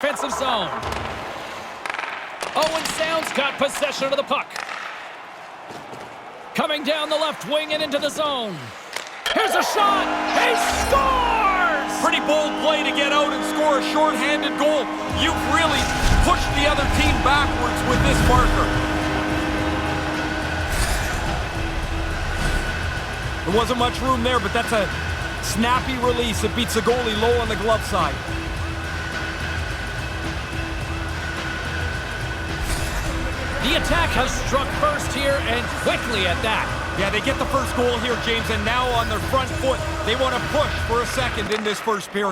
Offensive zone. Owen Sounds got possession of the puck. Coming down the left wing and into the zone. Here's a shot. He scores! Pretty bold play to get out and score a short-handed goal. You've really pushed the other team backwards with this marker. There wasn't much room there, but that's a snappy release. It beats the goalie low on the glove side. The attack has struck first here, and quickly at that. Yeah, they get the first goal here, James, and now on their front foot, they want to push for a second in this first period.